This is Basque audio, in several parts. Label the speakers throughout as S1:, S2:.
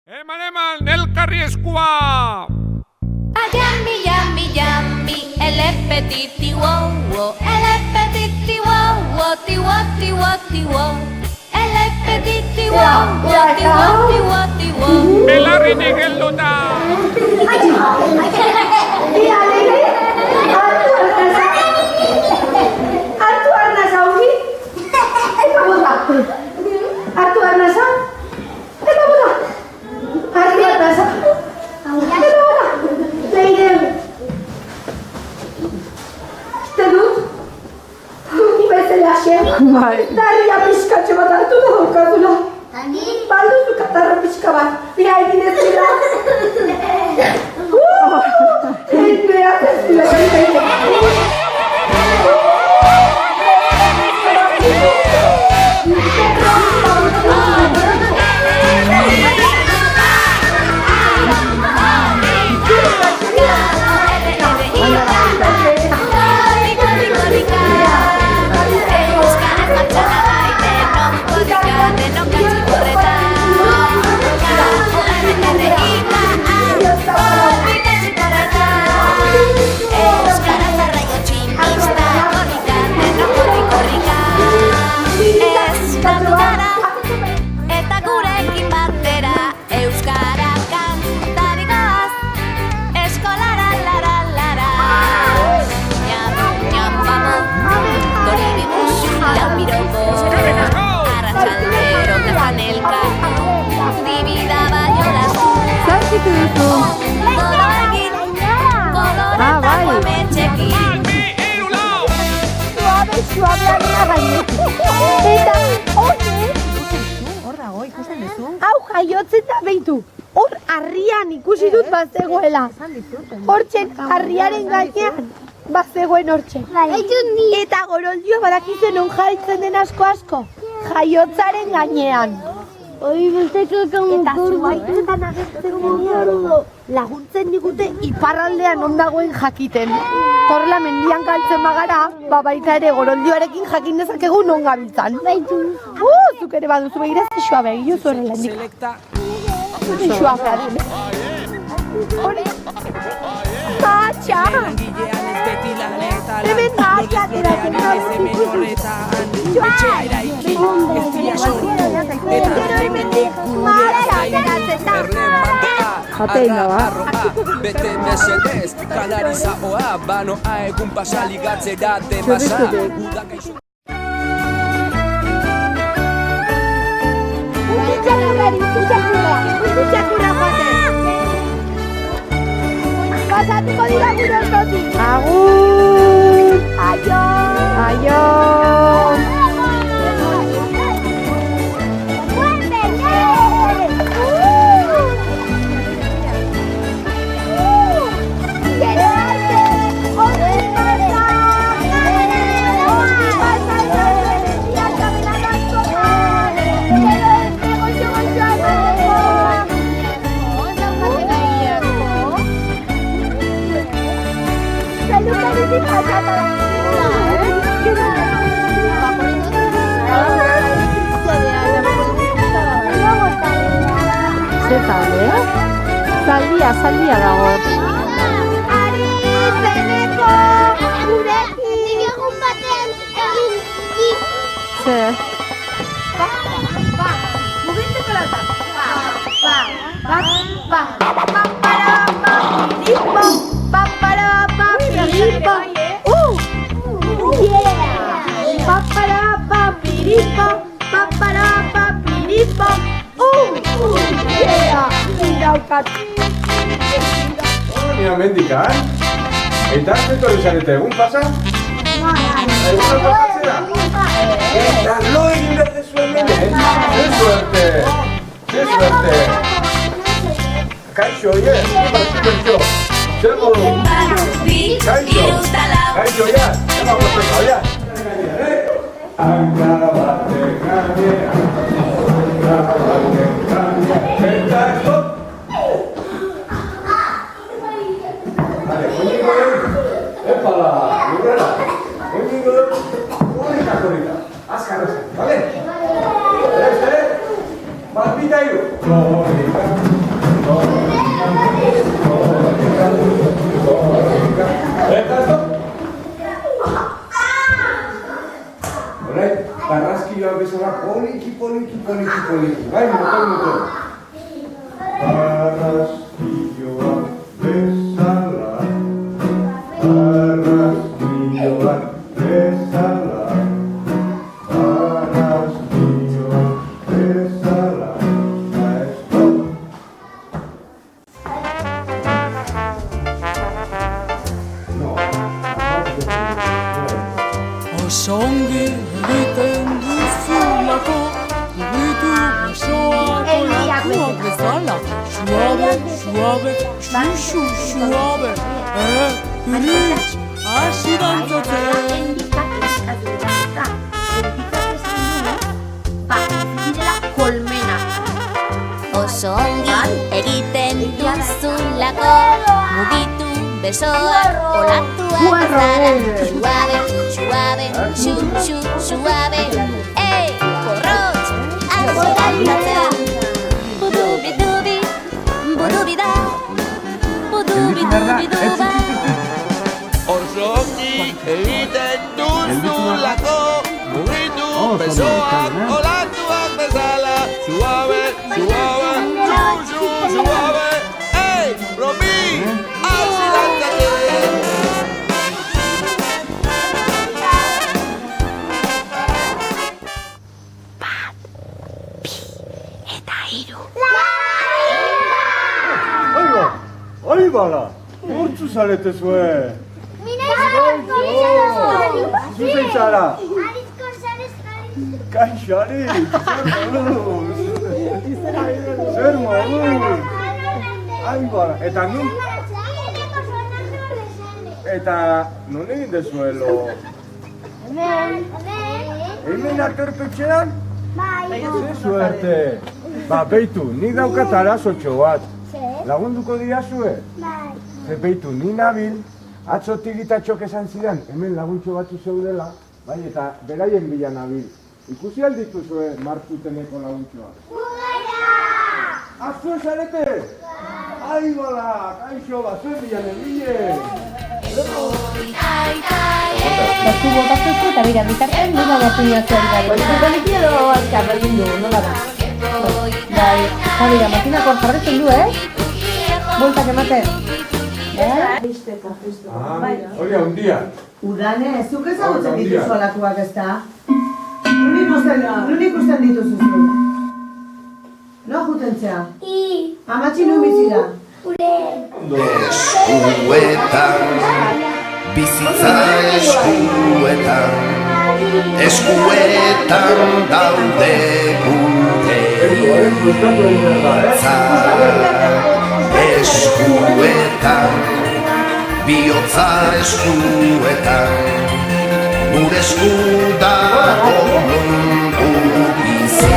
S1: Eman, elkarri eskua!
S2: Yummy, yummy, yummy, ele petiti wow wow, ele petiti wow wow, ti wow, ti wow, ti wow, ele petiti wow wow, ti wow, ti wow, ti wow.
S1: Belarrinik helduta!
S3: Hartu arnasa ongi, eta bota. Hartu arnasa, eta bota. Hartu arnasa, eta bota. Leire. Te dut? Bezalaxe. Darria pixkatxo bat hartu da daukazula. Balduzu katarra pixka bat. Bia egin ez dira. Beat ez dira.
S2: Eta gurekin batera euskara kantari goaz, eskolara lara lara. Ñam, ñam, babo, goriri musu, lambirobo, arratsaldero plajanelka, dibida baino lasu.
S4: Zarkitu duzu?
S2: Ondo egin, koloretako ametxekin.
S4: Suave arina gainetik. Eta,
S5: Hor dago, ikusten duzu?
S4: hau jaiotzen da behitu. Hor harrian ikusi dut bazegoela. Hortzen harriaren gainean bazegoen hortzen. Eta goroldioa badakizuen on jaitzen den asko. Jaiotzaren gainean. Eta zuaitzetan agertzen dugu. Laguntzen digute iparraldean ondagoen jakiten. Horrela mendian galtzen bagara, baita ere goroldioarekin jakin dezakegu non gabiltzan. Zuk ere baduzu begira zixoa begio zu horrela indik. Zixoa behar. Hore. Matxa! Hemen matxa ateratzen
S6: Bete mesedez, kanariza oa, banoa egun pasa ligatzera demasa.
S4: Pasatuko dira gure orkotik. Agur! Aio! Aio! Zaldia dago.
S2: Ari zeneko gurekin egun baten egin.
S4: Zer?
S2: Mugitzeko lauta.
S7: Mira, mendikan. Eta zetorri zarete egun pasa? Egun pasatzera? Eta lo egin behar dezuen hemen? Ze suerte! Kaixo, oie? Kaixo! Zer modu? Kaixo, ya! Ema posteko, ya! Hanka batek gainean, eta stop! Vale, oiniko den, epala, lurrera, oiniko den, urrika korrika, azkar, vale? Beste, bat bita iru.
S8: Suave, suave, xuxu, suave. Irits, hasi dantzatzen.
S4: Kolmena.
S2: Oso ongi egiten duzulako, mugitu besoak olatuak zara. Suave, suave, xuxu, suave. Ei, porrotx, hasi dantzatzen. Budubi-dubi, budubida, budubi-dubi-duba.
S6: Oso ongi egiten duzulako, mugitu besoak olatuak bezala. Suave, suave, xuxu, suave. Ei, Romi, hasi dantzatzen.
S7: Ahí bala, hortzu zarete zue. Zuzen zara. Kaixo, Ari, zer moduz. Ahí bala, eta nun? Eta non egin dezuelo? Hemen aterpetxean? Ze suerte. Ba, beitu, nik daukat arazotxo bat. Lagunduko diazue? Ze beitu, ni nabil, atzo tigitatxok esan zidan, hemen laguntxo batzu zeudela, bai, eta beraien bila nabil. Ikusi aldituzue Martuteneko laguntxoa? Azue zarete? Ai, bala, kaixo, bazuen bila nebile.
S5: Bastu botatzen eta bira, bitarten nola batu diazuen gari.
S3: Baina poliki edo azkar egin du, nola da?
S5: Bai, Javira, makinako jarretzen du, Bueltak ematen.
S7: Hori handia.
S3: Udane, zuk ezagutzen dituzu alakoak ez da? Nun ikusten dituzu zu? No jutentzea? Amatxi nun bizira?
S9: Eskuetan, bizitza eskuetan, eskuetan daude gure hitzak. Eskuetan, bihotza eskuetan, gure esku dago mundu bizi.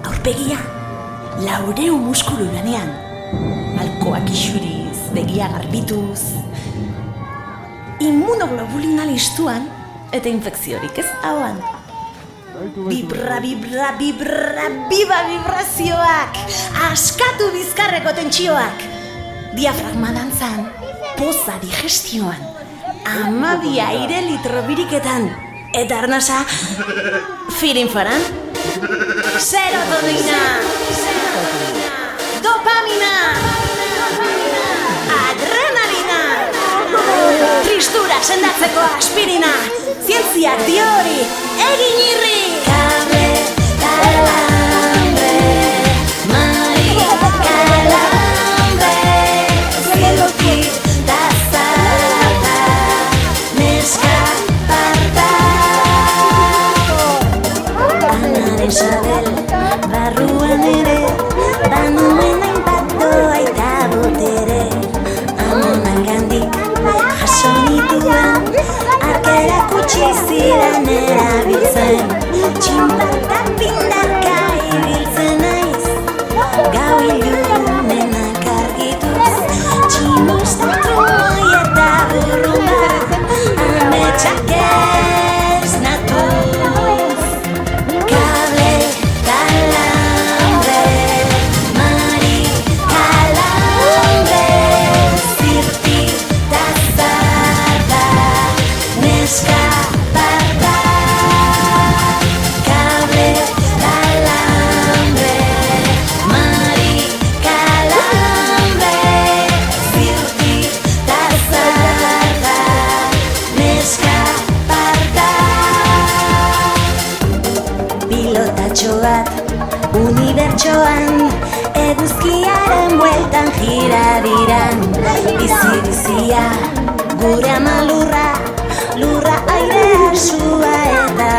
S10: Aurpegia, laureu muskulu lanean, malkoak isuriz, begia garbituz, immunoglobulina listuan eta infekziorik ez hauan. Bibra, bibra, bibra, biba vibrazioak, askatu bizkarreko tentsioak, diafragma dantzan, poza digestioan, 12 aire litro biriketan, eta arnasa, firinfaran, serotonina, dopamina, adrenalina, tristura sendatzeko aspirina, zientziak dio hori, egin irri! Kable, kalambre, mai, kalambre, ziruki, dazata, neska, parta. Ana Isabel, barruan ere, banuen hainpatoa eta botere, amonan gandik, jaso nituen, arkerak utzi ziren erabi. bat unibertsoan eguzkiaren bueltan jiradiran bizi-bizia gure ama lurra airea sua eta